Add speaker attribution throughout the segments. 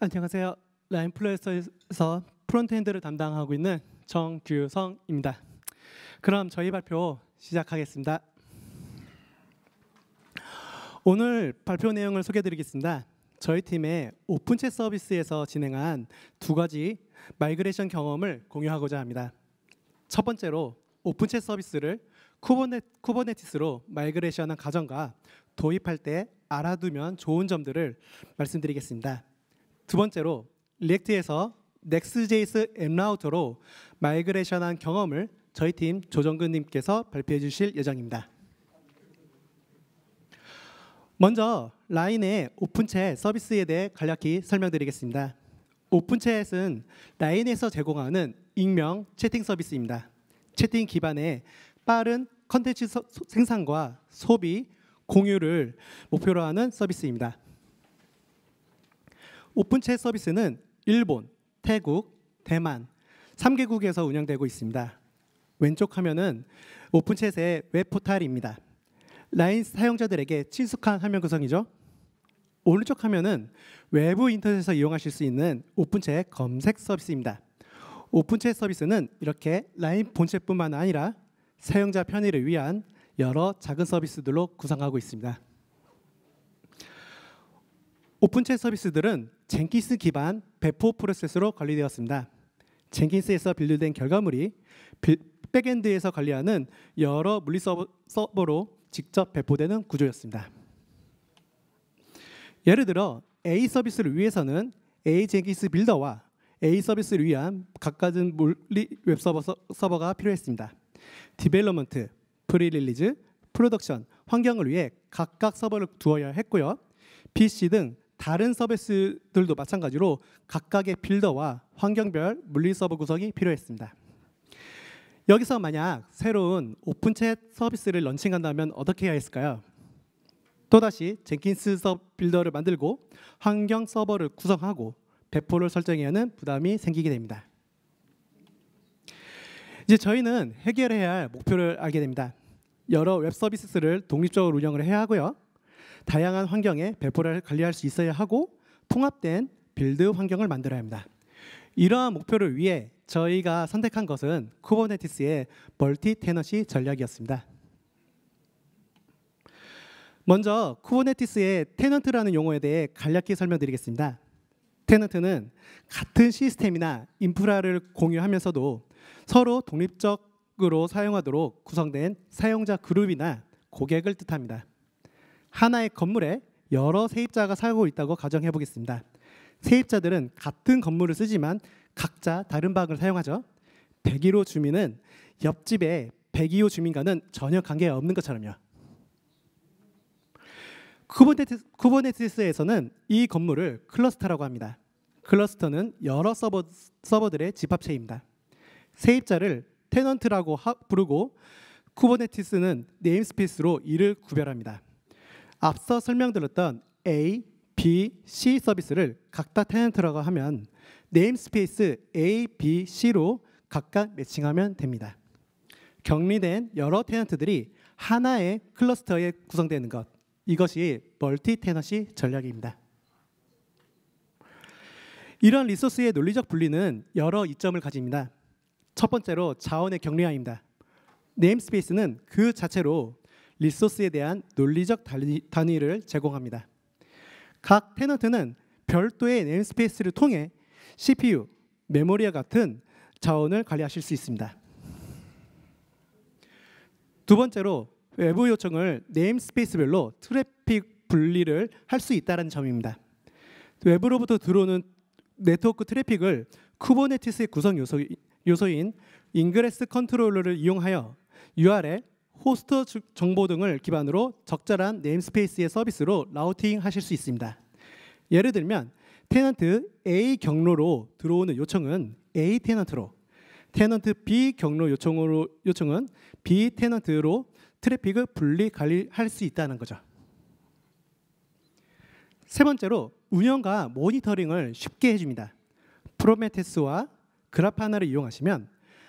Speaker 1: 안녕하세요. 라인플루엔서에서 프론트엔드를 담당하고 있는 정규성입니다. 그럼 저희 발표 시작하겠습니다. 오늘 발표 내용을 소개해드리겠습니다. 저희 팀의 오픈챗 서비스에서 진행한 두 가지 마이그레이션 경험을 공유하고자 합니다. 첫 번째로 오픈챗 서비스를 쿠버네티스로 마이그레이션한 과정과 도입할 때 알아두면 좋은 점들을 말씀드리겠습니다. 두 번째로 리액트에서 Next.js 앱라우터로 마이그레이션한 경험을 저희 팀 조정근님께서 발표해 주실 예정입니다. 먼저 라인의 오픈챗 서비스에 대해 간략히 설명드리겠습니다. 오픈챗은 라인에서 제공하는 익명 채팅 서비스입니다. 채팅 기반의 빠른 컨텐츠 생산과 소비, 공유를 목표로 하는 서비스입니다. 오픈챗 서비스는 일본, 태국, 대만 3개국에서 운영되고 있습니다. 왼쪽 화면은 오픈챗의 웹 포탈입니다. 라인 사용자들에게 친숙한 화면 구성이죠. 오른쪽 화면은 외부 인터넷에서 이용하실 수 있는 오픈챗 검색 서비스입니다. 오픈챗 서비스는 이렇게 라인 본체뿐만 아니라 사용자 편의를 위한 여러 작은 서비스들로 구성하고 있습니다. 오픈챗 서비스들은 젠킨스 기반 배포 프로세스로 관리되었습니다. 젠킨스에서 빌드된 결과물이 백엔드에서 관리하는 여러 물리 서버로 직접 배포되는 구조였습니다. 예를 들어 A 서비스를 위해서는 A 젠킨스 빌더와 A 서비스를 위한 각각의 물리 웹 서버가 필요했습니다. 디벨롭먼트, 프리릴리즈, 프로덕션, 환경을 위해 각각 서버를 두어야 했고요. PC 등 다른 서비스들도 마찬가지로 각각의 빌더와 환경별 물리 서버 구성이 필요했습니다. 여기서 만약 새로운 오픈챗 서비스를 런칭한다면 어떻게 해야 했을까요? 또다시 젠킨스 빌더를 만들고 환경 서버를 구성하고 배포를 설정해야 하는 부담이 생기게 됩니다. 이제 저희는 해결해야 할 목표를 알게 됩니다. 여러 웹 서비스를 독립적으로 운영을 해야 하고요. 다양한 환경에 배포를 관리할 수 있어야 하고 통합된 빌드 환경을 만들어야 합니다. 이러한 목표를 위해 저희가 선택한 것은 쿠버네티스의 멀티 테너시 전략이었습니다. 먼저 쿠버네티스의 테넌트라는 용어에 대해 간략히 설명드리겠습니다. 테넌트는 같은 시스템이나 인프라를 공유하면서도 서로 독립적으로 사용하도록 구성된 사용자 그룹이나 고객을 뜻합니다. 하나의 건물에 여러 세입자가 살고 있다고 가정해 보겠습니다. 세입자들은 같은 건물을 쓰지만 각자 다른 방을 사용하죠. 101호 주민은 옆집의 102호 주민과는 전혀 관계가 없는 것처럼요. 쿠버네티스에서는 이 건물을 클러스터라고 합니다. 클러스터는 여러 서버들의 집합체입니다. 세입자를 테넌트라고 부르고 쿠버네티스는 네임스페이스로 이를 구별합니다. 앞서 설명드렸던 A, B, C 서비스를 각각 테넌트라고 하면 네임스페이스 A, B, C로 각각 매칭하면 됩니다. 격리된 여러 테넌트들이 하나의 클러스터에 구성되는 것, 이것이 멀티 테너시 전략입니다. 이런 리소스의 논리적 분리는 여러 이점을 가집니다. 첫 번째로 자원의 격리화입니다. 네임스페이스는 그 자체로 리소스에 대한 논리적 단위를 제공합니다. 각 테넌트는 별도의 네임스페이스를 통해 CPU, 메모리와 같은 자원을 관리하실 수 있습니다. 두 번째로 외부 요청을 네임스페이스별로 트래픽 분리를 할 수 있다는 점입니다. 외부로부터 들어오는 네트워크 트래픽을 쿠버네티스의 구성 요소인 인그레스 컨트롤러를 이용하여 URL, 호스트 정보 등을 기반으로 적절한 네임스페이스의 서비스로 라우팅 하실 수 있습니다. 예를 들면 테넌트 A 경로로 들어오는 요청은 A 테넌트로, 테넌트 B 경로 요청은 B 테넌트로 트래픽을 분리 관리할 수 있다는 거죠. 세 번째로 운영과 모니터링을 쉽게 해줍니다. 프로메테스와 그라파나를 이용하시면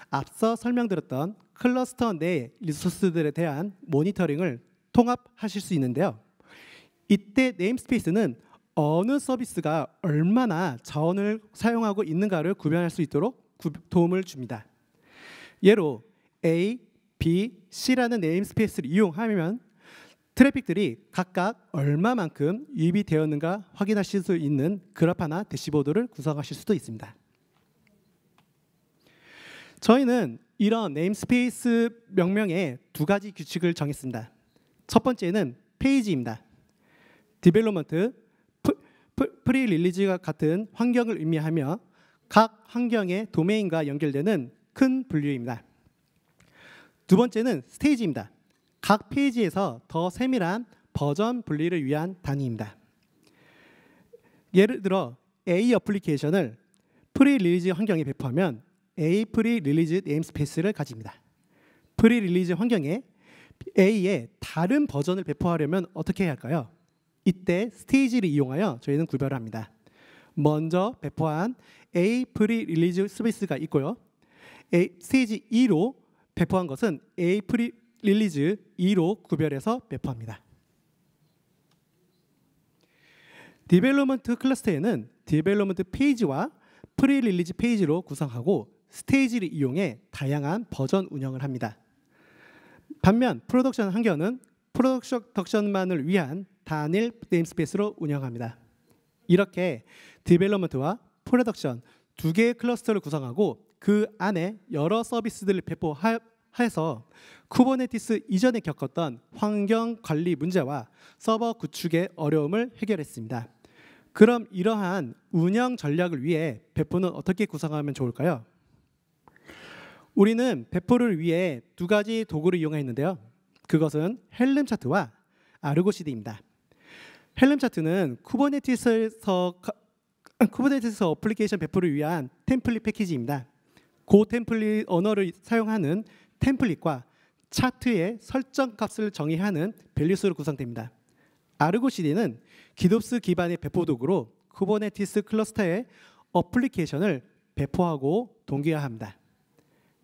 Speaker 1: 앞서 설명드렸던 클러스터 내 리소스들에 대한 모니터링을 통합하실 수 있는데요. 이때 네임스페이스는 어느 서비스가 얼마나 자원을 사용하고 있는가를 구별할 수 있도록 도움을 줍니다. 예로 A, B, C라는 네임스페이스를 이용하면 트래픽들이 각각 얼마만큼 유입이 되었는가 확인하실 수 있는 그래프나 대시보드를 구성하실 수도 있습니다. 저희는 이런 네임스페이스 명명에 두 가지 규칙을 정했습니다. 첫 번째는 페이지입니다. 디벨롭먼트, 프리릴리즈가 같은 환경을 의미하며 각 환경의 도메인과 연결되는 큰 분류입니다. 두 번째는 스테이지입니다. 각 페이지에서 더 세밀한 버전 분리를 위한 단위입니다. 예를 들어 A 어플리케이션을 프리릴리즈 환경에 배포하면 A 프리릴리즈 네임스페이스를 가집니다. 프리릴리즈 환경에 A의 다른 버전을 배포하려면 어떻게 해야 할까요? 이때 스테이지를 이용하여 저희는 구별을 합니다. 먼저 배포한 A 프리릴리즈 스페이스가 있고요. 스테이지 2로 배포한 것은 A 프리릴리즈 2로 구별해서 배포합니다. 디벨롭먼트 클러스터에는 디벨롭먼트 페이지와 프리릴리즈 페이지로 구성하고 스테이지를 이용해 다양한 버전 운영을 합니다. 반면 프로덕션 환경은 프로덕션만을 위한 단일 네임스페이스로 운영합니다. 이렇게 디벨롭먼트와 프로덕션 두 개의 클러스터를 구성하고 그 안에 여러 서비스들을 배포해서 쿠버네티스 이전에 겪었던 환경 관리 문제와 서버 구축의 어려움을 해결했습니다. 그럼 이러한 운영 전략을 위해 배포는 어떻게 구성하면 좋을까요? 우리는 배포를 위해 두 가지 도구를 이용했는데요. 그것은 헬름 차트와 아르고 CD입니다. 헬름 차트는 쿠버네티스 어플리케이션 배포를 위한 템플릿 패키지입니다. 그 템플릿 언어를 사용하는 템플릿과 차트의 설정 값을 정의하는 밸류스로 구성됩니다. 아르고 CD는 기덥스 기반의 배포 도구로 쿠버네티스 클러스터의 어플리케이션을 배포하고 동기화합니다.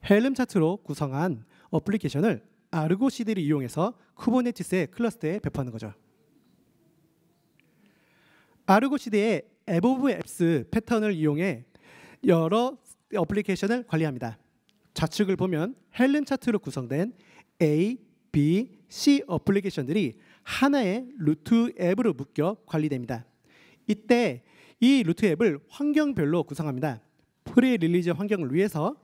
Speaker 1: 헬름 차트로 구성한 어플리케이션을 아르고 CD를 이용해서 쿠버네티스의 클러스터에 배포하는 거죠. 아르고 CD의 에보브 앱스 패턴을 이용해 여러 어플리케이션을 관리합니다. 좌측을 보면 헬름 차트로 구성된 A, B, C 어플리케이션들이 하나의 루트 앱으로 묶여 관리됩니다. 이때 이 루트 앱을 환경별로 구성합니다. 프리릴리즈 환경을 위해서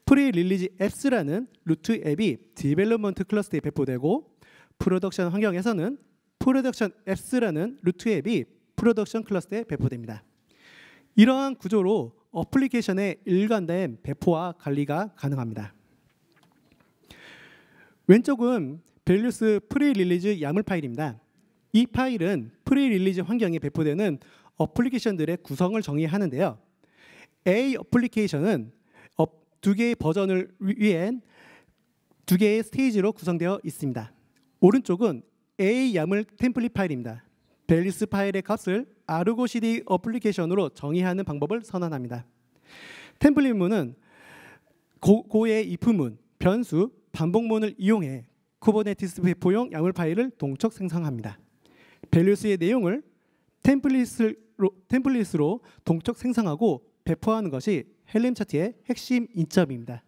Speaker 1: 프리릴리즈 앱스라는 루트 앱이 디벨롭먼트 클러스터에 배포되고 프로덕션 환경에서는 프로덕션 앱스라는 루트 앱이 프로덕션 클러스터에 배포됩니다. 이러한 구조로 어플리케이션의 일관된 배포와 관리가 가능합니다. 왼쪽은 밸류스 프리릴리즈 야물 파일입니다. 이 파일은 프리릴리즈 환경에 배포되는 어플리케이션들의 구성을 정의하는데요. A 어플리케이션은 두 개의 버전을 위한 두 개의 스테이지로 구성되어 있습니다. 오른쪽은 A 야물 템플릿 파일입니다. 밸류스 파일의 값을 아르고 CD 어플리케이션으로 정의하는 방법을 선언합니다. 템플릿문은 고의 if문, 변수, 반복문을 이용해 쿠버네티스 배포용 야물 파일을 동적 생성합니다. 밸류스의 내용을 템플릿으로 동적 생성하고 배포하는 것이 헬름 차트의 핵심 인점입니다.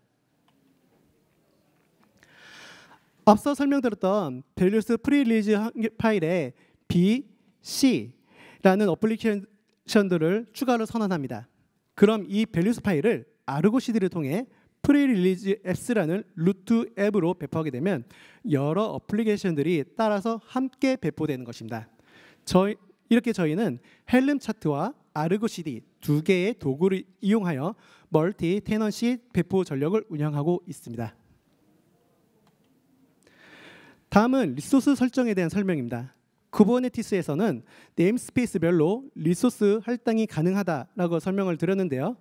Speaker 1: 앞서 설명드렸던 밸류스 프리릴리즈 파일에 B, C라는 어플리케이션들을 추가로 선언합니다. 그럼 이 밸류스 파일을 아르고 CD를 통해 프리릴리즈 앱스라는 루트 앱으로 배포하게 되면 여러 어플리케이션들이 따라서 함께 배포되는 것입니다. 이렇게 저희는 헬름 차트와 아르고 CD 두 개의 도구를 이용하여 멀티 테넌시 배포 전력을 운영하고 있습니다. 다음은 리소스 설정에 대한 설명입니다. 쿠버네티스에서는 네임스페이스별로 리소스 할당이 가능하다라고 설명을 드렸는데요.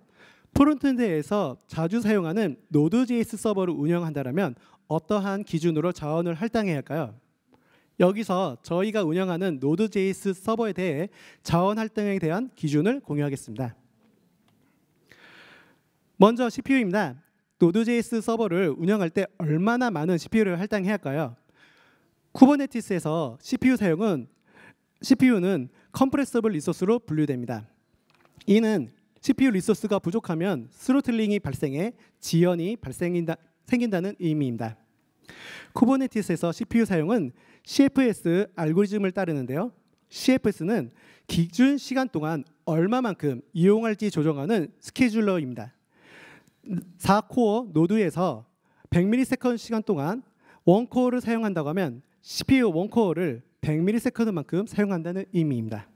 Speaker 1: 프론트엔드에서 자주 사용하는 노드.js 서버를 운영한다면 어떠한 기준으로 자원을 할당해야 할까요? 여기서 저희가 운영하는 노드.js 서버에 대해 자원 할당에 대한 기준을 공유하겠습니다. 먼저 CPU입니다. 노드.js 서버를 운영할 때 얼마나 많은 CPU를 할당해야 할까요? 쿠버네티스에서 CPU는 컴프레서블 리소스로 분류됩니다. 이는 CPU 리소스가 부족하면 스로틀링이 발생해 지연이 생긴다는 의미입니다. 쿠버네티스에서 CPU 사용은 CFS 알고리즘을 따르는데요. CFS는 기준 시간 동안 얼마만큼 이용할지 조정하는 스케줄러입니다. 4코어 노드에서 100ms 시간 동안 원코어를 사용한다고 하면 CPU 원코어를 100ms만큼 사용한다는 의미입니다.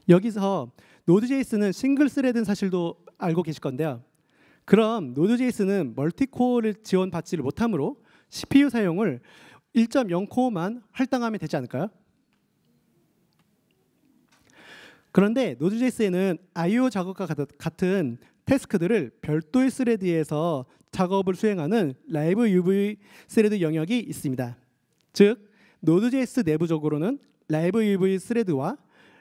Speaker 1: 여기서 노드.js는 싱글 스레드인 사실도 알고 계실 건데요. 그럼 노드.js는 멀티코어를 지원받지를 못하므로 CPU 사용을 1.0코어만 할당하면 되지 않을까요? 그런데 노드.js에는 I/O 작업과 같은 태스크들을 별도의 스레드에서 작업을 수행하는 라이브 UV 스레드 영역이 있습니다. 즉, 노드.js 내부적으로는 라이브 UV 스레드와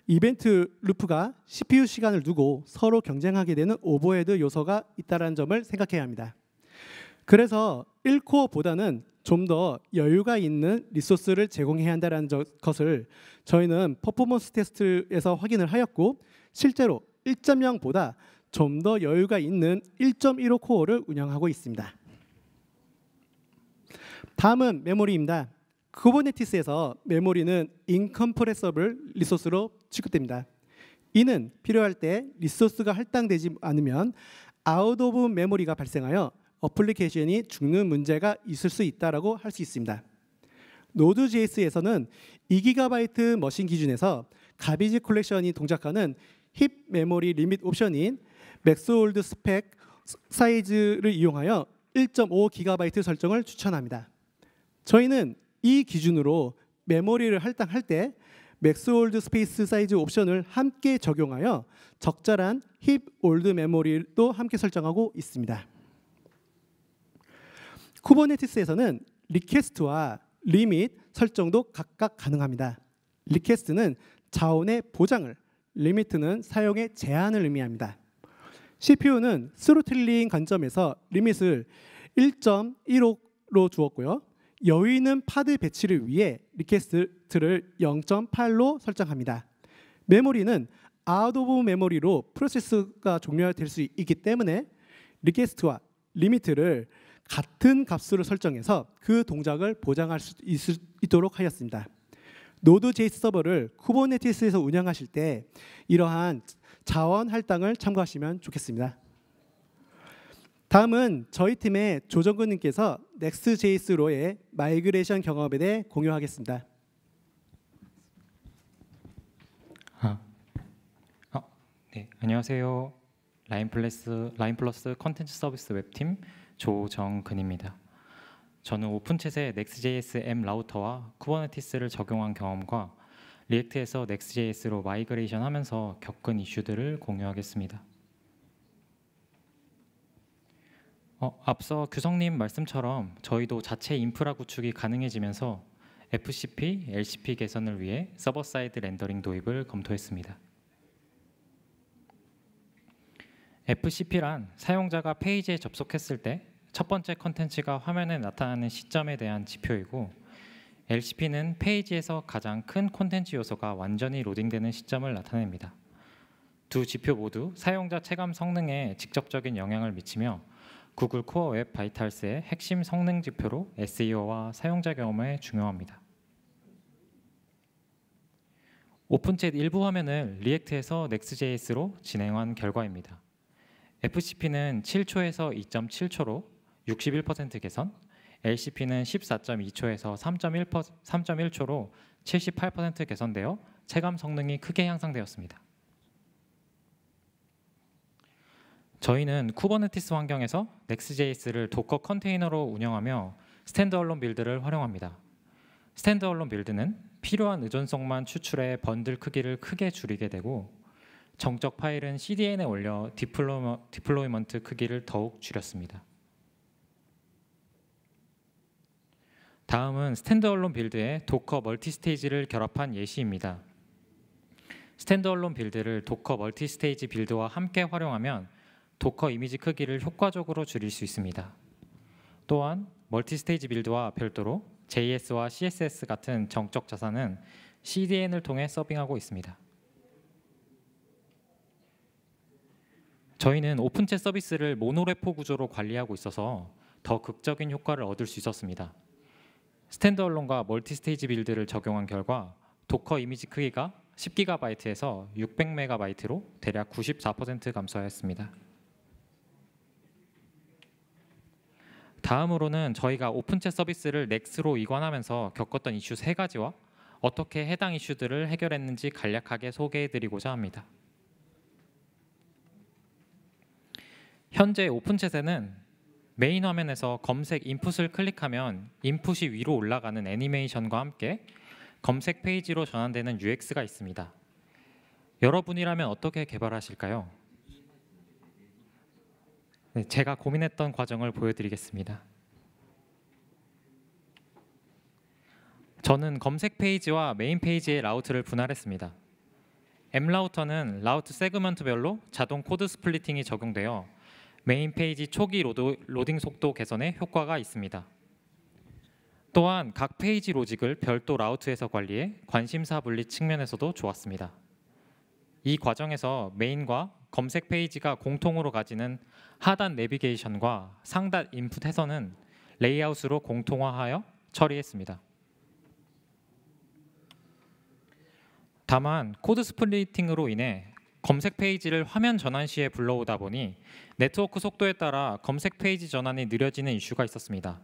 Speaker 1: 이벤트 루프가 CPU 시간을 두고 서로 경쟁하게 되는 오버헤드 요소가 있다는 점을 생각해야 합니다. 그래서 1코어보다는 좀 더 여유가 있는 리소스를 제공해야 한다는 것을 저희는 퍼포먼스 테스트에서 확인을 하였고, 실제로 1.0보다 좀 더 여유가 있는 1.15 코어를 운영하고 있습니다. 다음은 메모리입니다. 쿠버네티스에서 메모리는 인컴프레서블 리소스로 취급됩니다. 이는 필요할 때 리소스가 할당되지 않으면 아웃 오브 메모리가 발생하여 어플리케이션이 죽는 문제가 있을 수 있다라고 할 수 있습니다. 노드.js에서는 2GB 머신 기준에서 가비지 컬렉션이 동작하는 힙 메모리 리밋 옵션인 맥스홀드 스펙 사이즈를 이용하여 1.5GB 설정을 추천합니다. 저희는 이 기준으로 메모리를 할당할 때 맥스홀드 스페이스 사이즈 옵션을 함께 적용하여 적절한 힙 올드 메모리도 함께 설정하고 있습니다. 쿠버네티스에서는 리퀘스트와 리밋 설정도 각각 가능합니다. 리퀘스트는 자원의 보장을, 리미트는 사용의 제한을 의미합니다. CPU는 스로틀링 관점에서 리밋을 1.15로 주었고요. 여유 있는 파드 배치를 위해 리퀘스트를 0.8로 설정합니다. 메모리는 아웃 오브 메모리로 프로세스가 종료될 수 있기 때문에 리퀘스트와 리미트를 같은 값으로 설정해서 그 동작을 보장할 수 있도록 하였습니다. 노드.js 서버를 쿠버네티스에서 운영하실 때 이러한 자원 할당을 참고하시면 좋겠습니다. 다음은 저희 팀의 조정근님께서 Next.js로의 마이그레이션 경험에 대해 공유하겠습니다.
Speaker 2: 네, 안녕하세요. 라인플러스 컨텐츠 서비스 웹팀 조정근입니다. 저는 오픈챗에 Next.js M 라우터와 쿠버네티스를 적용한 경험과 리액트에서 Next.js로 마이그레이션 하면서 겪은 이슈들을 공유하겠습니다. 앞서 규성님 말씀처럼 저희도 자체 인프라 구축이 가능해지면서 FCP, LCP 개선을 위해 서버 사이드 렌더링 도입을 검토했습니다. FCP란 사용자가 페이지에 접속했을 때 첫 번째 컨텐츠가 화면에 나타나는 시점에 대한 지표이고, LCP는 페이지에서 가장 큰 콘텐츠 요소가 완전히 로딩되는 시점을 나타냅니다. 두 지표 모두 사용자 체감 성능에 직접적인 영향을 미치며 구글 코어 웹 바이탈스의 핵심 성능 지표로 SEO와 사용자 경험에 중요합니다. 오픈챗 일부 화면을 리액트에서 Next.js로 진행한 결과입니다. FCP는 7초에서 2.7초로 61% 개선, LCP는 14.2초에서 3.1초로 78% 개선되어 체감 성능이 크게 향상되었습니다. 저희는 쿠버네티스 환경에서 Next.js를 도커 컨테이너로 운영하며 스탠드얼론 빌드를 활용합니다. 스탠드얼론 빌드는 필요한 의존성만 추출해 번들 크기를 크게 줄이게 되고, 정적 파일은 CDN에 올려 디플로이먼트 크기를 더욱 줄였습니다. 다음은 스탠드얼론 빌드에 도커 멀티스테이지를 결합한 예시입니다. 스탠드얼론 빌드를 도커 멀티스테이지 빌드와 함께 활용하면 도커 이미지 크기를 효과적으로 줄일 수 있습니다. 또한 멀티스테이지 빌드와 별도로 JS와 CSS 같은 정적 자산은 CDN을 통해 서빙하고 있습니다. 저희는 오픈챗 서비스를 모노레포 구조로 관리하고 있어서 더 극적인 효과를 얻을 수 있었습니다. 스탠드얼론과 멀티스테이지 빌드를 적용한 결과 도커 이미지 크기가 10GB에서 600MB로 대략 94% 감소하였습니다. 다음으로는 저희가 오픈챗 서비스를 넥스로 이관하면서 겪었던 이슈 3가지와 어떻게 해당 이슈들을 해결했는지 간략하게 소개해드리고자 합니다. 현재 오픈챗에는 메인 화면에서 검색 인풋을 클릭하면 인풋이 위로 올라가는 애니메이션과 함께 검색 페이지로 전환되는 UX가 있습니다. 여러분이라면 어떻게 개발하실까요? 네, 제가 고민했던 과정을 보여드리겠습니다. 저는 검색 페이지와 메인 페이지의 라우트를 분할했습니다. M라우터는 라우트 세그먼트별로 자동 코드 스플리팅이 적용되어 메인 페이지 초기 로딩 속도 개선에 효과가 있습니다. 또한 각 페이지 로직을 별도 라우트에서 관리해 관심사 분리 측면에서도 좋았습니다. 이 과정에서 메인과 검색 페이지가 공통으로 가지는 하단 내비게이션과 상단 인풋 해선은 레이아웃으로 공통화하여 처리했습니다. 다만 코드 스플리팅으로 인해 검색 페이지를 화면 전환 시에 불러오다 보니 네트워크 속도에 따라 검색 페이지 전환이 느려지는 이슈가 있었습니다.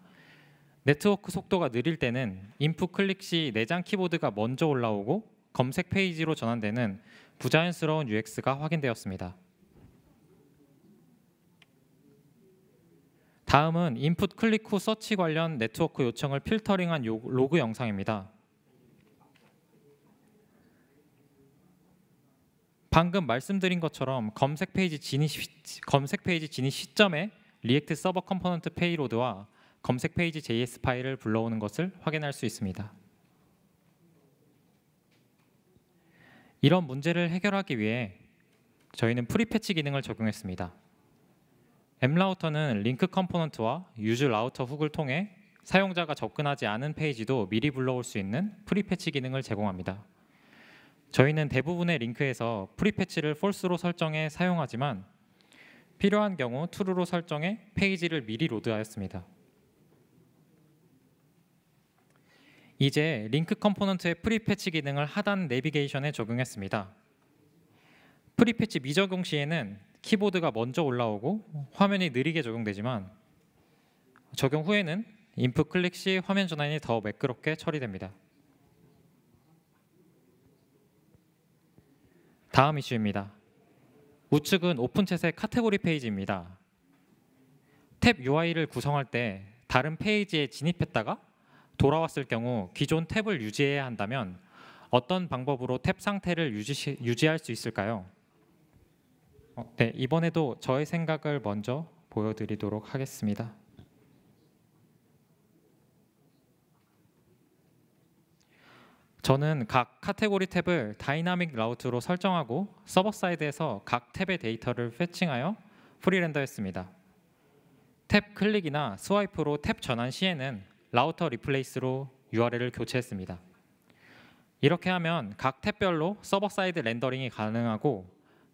Speaker 2: 네트워크 속도가 느릴 때는 인풋 클릭 시 내장 키보드가 먼저 올라오고 검색 페이지로 전환되는 부자연스러운 UX가 확인되었습니다. 다음은 인풋 클릭 후 서치 관련 네트워크 요청을 필터링한 로그 영상입니다. 방금 말씀드린 것처럼 검색 페이지 진입 시점에 리액트 서버 컴포넌트 페이로드와 검색 페이지 JS 파일을 불러오는 것을 확인할 수 있습니다. 이런 문제를 해결하기 위해 저희는 프리패치 기능을 적용했습니다. M라우터는 링크 컴포넌트와 유즈 라우터 훅을 통해 사용자가 접근하지 않은 페이지도 미리 불러올 수 있는 프리패치 기능을 제공합니다. 저희는 대부분의 링크에서 프리패치를 false로 설정해 사용하지만 필요한 경우 true로 설정해 페이지를 미리 로드하였습니다. 이제 링크 컴포넌트의 프리패치 기능을 하단 내비게이션에 적용했습니다. 프리패치 미적용 시에는 키보드가 먼저 올라오고 화면이 느리게 적용되지만 적용 후에는 인풋 클릭 시 화면 전환이 더 매끄럽게 처리됩니다. 다음 이슈입니다. 우측은 오픈챗의 카테고리 페이지입니다. 탭 UI를 구성할 때 다른 페이지에 진입했다가 돌아왔을 경우 기존 탭을 유지해야 한다면 어떤 방법으로 탭 상태를 유지할 수 있을까요? 네, 이번에도 저의 생각을 먼저 보여드리도록 하겠습니다. 저는 각 카테고리 탭을 다이나믹 라우트로 설정하고 서버 사이드에서 각 탭의 데이터를 패칭하여 프리렌더했습니다. 탭 클릭이나 스와이프로 탭 전환 시에는 라우터 리플레이스로 URL을 교체했습니다. 이렇게 하면 각 탭별로 서버 사이드 렌더링이 가능하고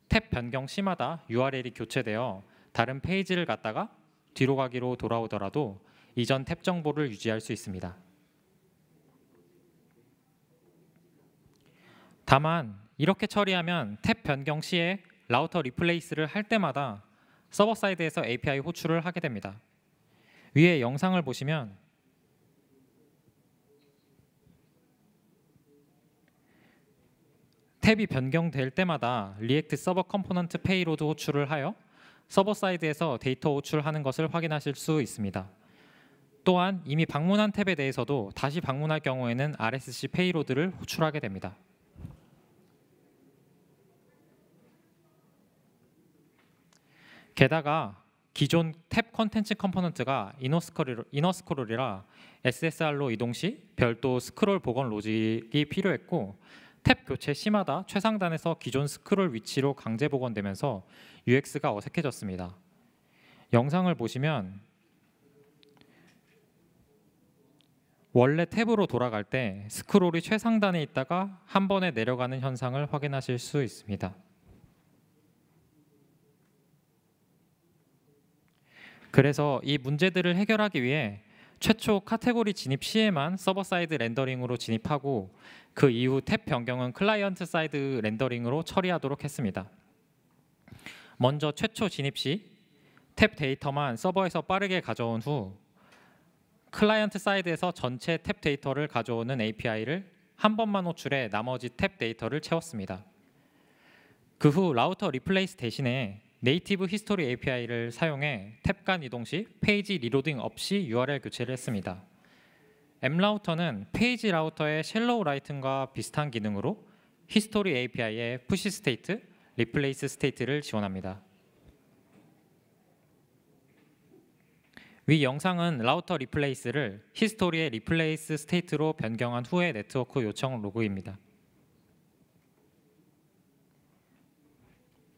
Speaker 2: 탭 변경 시마다 URL이 교체되어 다른 페이지를 갔다가 뒤로 가기로 돌아오더라도 이전 탭 정보를 유지할 수 있습니다. 다만 이렇게 처리하면 탭 변경 시에 라우터 리플레이스를 할 때마다 서버 사이드에서 API 호출을 하게 됩니다. 위에 영상을 보시면 탭이 변경될 때마다 리액트 서버 컴포넌트 페이로드 호출을 하여 서버 사이드에서 데이터 호출하는 것을 확인하실 수 있습니다. 또한 이미 방문한 탭에 대해서도 다시 방문할 경우에는 RSC 페이로드를 호출하게 됩니다. 게다가 기존 탭 컨텐츠 컴포넌트가 이너스크롤이라 SSR로 이동 시 별도 스크롤 복원 로직이 필요했고 탭 교체 시마다 최상단에서 기존 스크롤 위치로 강제 복원되면서 UX가 어색해졌습니다. 영상을 보시면 원래 탭으로 돌아갈 때 스크롤이 최상단에 있다가 한 번에 내려가는 현상을 확인하실 수 있습니다. 그래서 이 문제들을 해결하기 위해 최초 카테고리 진입 시에만 서버 사이드 렌더링으로 진입하고 그 이후 탭 변경은 클라이언트 사이드 렌더링으로 처리하도록 했습니다. 먼저 최초 진입 시 탭 데이터만 서버에서 빠르게 가져온 후 클라이언트 사이드에서 전체 탭 데이터를 가져오는 API를 한 번만 호출해 나머지 탭 데이터를 채웠습니다. 그 후 라우터 리플레이스 대신에 네이티브 히스토리 API를 사용해 탭 간 이동 시 페이지 리로딩 없이 URL 교체를 했습니다. M라우터는 페이지 라우터의 쉘로우 라이팅과 비슷한 기능으로 히스토리 API의 푸시 스테이트, 리플레이스 스테이트를 지원합니다. 위 영상은 라우터 리플레이스를 히스토리의 리플레이스 스테이트로 변경한 후의 네트워크 요청 로그입니다.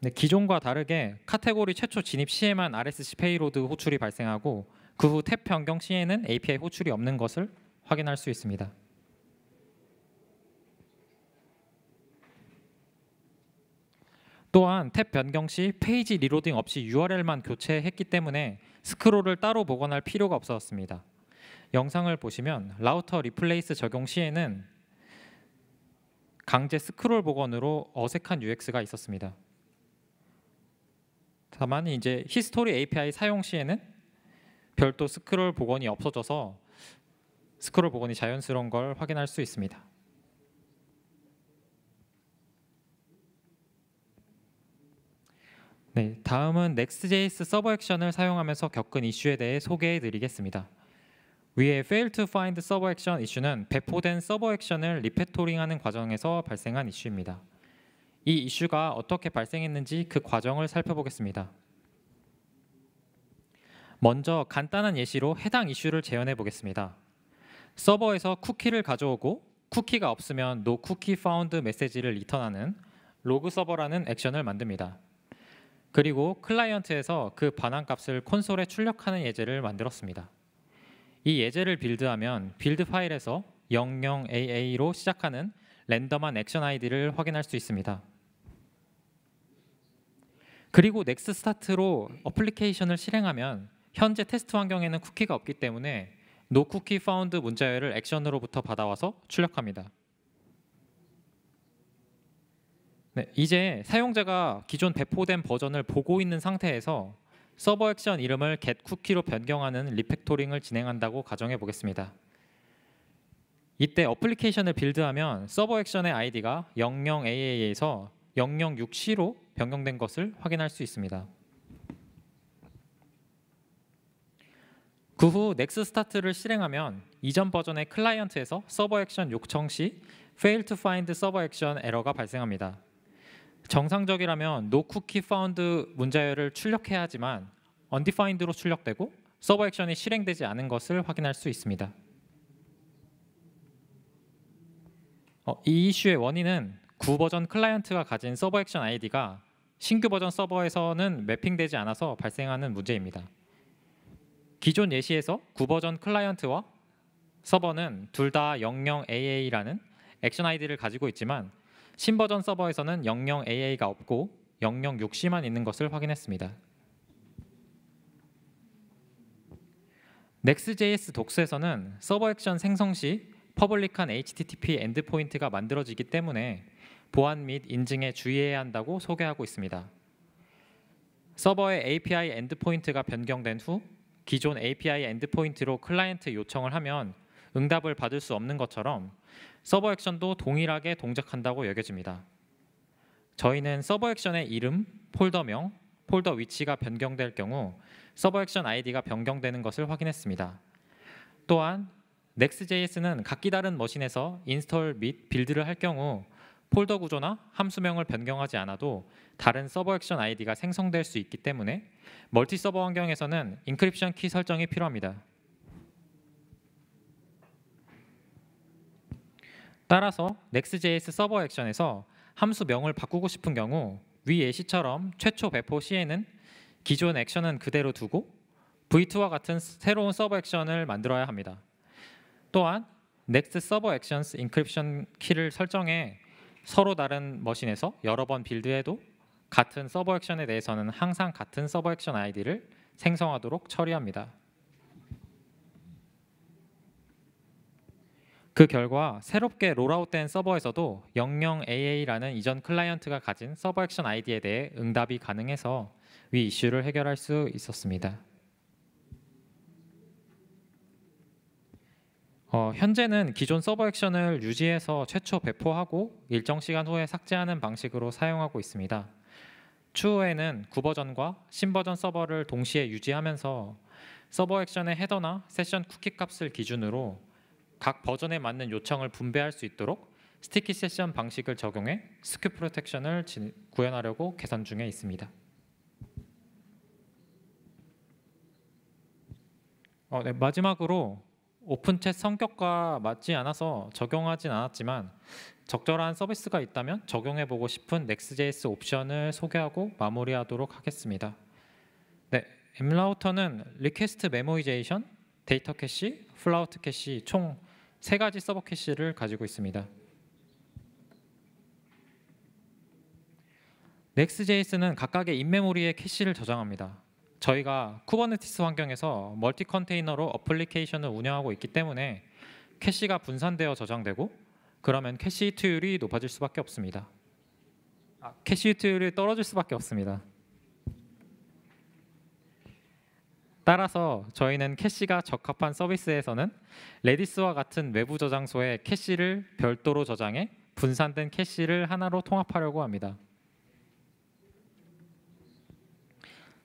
Speaker 2: 네, 기존과 다르게 카테고리 최초 진입 시에만 RSC 페이로드 호출이 발생하고 그 후 탭 변경 시에는 API 호출이 없는 것을 확인할 수 있습니다. 또한 탭 변경 시 페이지 리로딩 없이 URL만 교체했기 때문에 스크롤을 따로 복원할 필요가 없었습니다. 영상을 보시면 라우터 리플레이스 적용 시에는 강제 스크롤 복원으로 어색한 UX가 있었습니다. 다만 이제 히스토리 API 사용 시에는 별도 스크롤 복원이 없어져서 스크롤 복원이 자연스러운 걸 확인할 수 있습니다. 네, 다음은 Next.js 서버 액션을 사용하면서 겪은 이슈에 대해 소개해 드리겠습니다. 위에 fail to find 서버 액션 이슈는 배포된 서버 액션을 리팩토링하는 과정에서 발생한 이슈입니다. 이 이슈가 어떻게 발생했는지 그 과정을 살펴보겠습니다. 먼저 간단한 예시로 해당 이슈를 재현해 보겠습니다. 서버에서 쿠키를 가져오고 쿠키가 없으면 no cookie found 메시지를 리턴하는 로그 서버라는 액션을 만듭니다. 그리고 클라이언트에서 그 반환값을 콘솔에 출력하는 예제를 만들었습니다. 이 예제를 빌드하면 빌드 파일에서 00AA로 시작하는 랜덤한 액션 아이디를 확인할 수 있습니다. 그리고 넥스트 스타트로 어플리케이션을 실행하면 현재 테스트 환경에는 쿠키가 없기 때문에 no cookie found 문자열을 액션으로부터 받아와서 출력합니다. 네, 이제 사용자가 기존 배포된 버전을 보고 있는 상태에서 서버 액션 이름을 getCookie로 변경하는 리팩토링을 진행한다고 가정해 보겠습니다. 이때 어플리케이션을 빌드하면 서버 액션의 아이디가 00AA에서 006C로 변경된 것을 확인할 수 있습니다. 그 후 넥스트 스타트를 실행하면 이전 버전의 클라이언트에서 서버 액션 요청 시 fail to find 서버 액션 에러가 발생합니다. 정상적이라면 no cookie found 문자열을 출력해야 하지만 undefined로 출력되고 서버 액션이 실행되지 않은 것을 확인할 수 있습니다. 이 이슈의 원인은 구버전 클라이언트가 가진 서버 액션 아이디가 신규 버전 서버에서는 매핑되지 않아서 발생하는 문제입니다. 기존 예시에서 구버전 클라이언트와 서버는 둘 다 00AA라는 액션 아이디를 가지고 있지만 신버전 서버에서는 00AA가 없고 006C만 있는 것을 확인했습니다. Next.js 독스에서는 서버 액션 생성 시 퍼블릭한 HTTP 엔드포인트가 만들어지기 때문에 보안 및 인증에 주의해야 한다고 소개하고 있습니다. 서버의 API 엔드포인트가 변경된 후 기존 API 엔드포인트로 클라이언트 요청을 하면 응답을 받을 수 없는 것처럼 서버 액션도 동일하게 동작한다고 여겨집니다. 저희는 서버 액션의 이름, 폴더명, 폴더 위치가 변경될 경우 서버 액션 아이디가 변경되는 것을 확인했습니다. 또한 Next.js는 각기 다른 머신에서 인스톨 및 빌드를 할 경우 폴더 구조나 함수명을 변경하지 않아도 다른 서버 액션 아이디가 생성될 수 있기 때문에 멀티 서버 환경에서는 인크립션 키 설정이 필요합니다. 따라서 Next.js 서버 액션에서 함수명을 바꾸고 싶은 경우 위 예시처럼 최초 배포 시에는 기존 액션은 그대로 두고 V2와 같은 새로운 서버 액션을 만들어야 합니다. 또한 Next Server Actions Encryption 키를 설정해 서로 다른 머신에서 여러 번 빌드해도 같은 서버 액션에 대해서는 항상 같은 서버 액션 아이디를 생성하도록 처리합니다. 그 결과 새롭게 롤아웃된 서버에서도 00AA라는 이전 클라이언트가 가진 서버 액션 아이디에 대해 응답이 가능해서 위 이슈를 해결할 수 있었습니다. 현재는 기존 서버 액션을 유지해서 최초 배포하고 일정 시간 후에 삭제하는 방식으로 사용하고 있습니다. 추후에는 구버전과 신버전 서버를 동시에 유지하면서 서버 액션의 헤더나 세션 쿠키 값을 기준으로 각 버전에 맞는 요청을 분배할 수 있도록 스티키 세션 방식을 적용해 스큐 프로텍션을 구현하려고 개선 중에 있습니다. 네, 마지막으로 오픈챗 성격과 맞지 않아서 적용하진 않았지만 적절한 서비스가 있다면 적용해보고 싶은 Next.js 옵션을 소개하고 마무리하도록 하겠습니다. 네, M라우터는 리퀘스트 메모이제이션, 데이터 캐시, 플라우트 캐시 총 3가지 서버 캐시를 가지고 있습니다. Next.js는 각각의 인메모리에 캐시를 저장합니다. 저희가 쿠버네티스 환경에서 멀티 컨테이너로 어플리케이션을 운영하고 있기 때문에 캐시가 분산되어 저장되고 그러면 캐시 유트율이 높아질 수밖에 없습니다. 캐시 유트율이 떨어질 수밖에 없습니다. 따라서 저희는 캐시가 적합한 서비스에서는 레디스와 같은 외부 저장소에 캐시를 별도로 저장해 분산된 캐시를 하나로 통합하려고 합니다.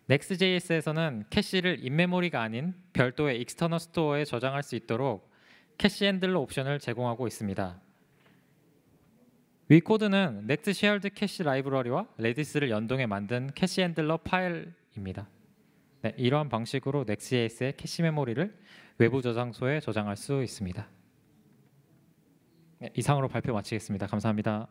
Speaker 2: Next.js에서는 캐시를 인메모리가 아닌 별도의 익스터널 스토어에 저장할 수 있도록 캐시 핸들러 옵션을 제공하고 있습니다. 위 코드는 Next Shared Cache 라이브러리와 레디스를 연동해 만든 캐시 핸들러 파일입니다. 네, 이러한 방식으로 Next.js의 캐시 메모리를 외부 저장소에 저장할 수 있습니다. 네, 이상으로 발표 마치겠습니다. 감사합니다.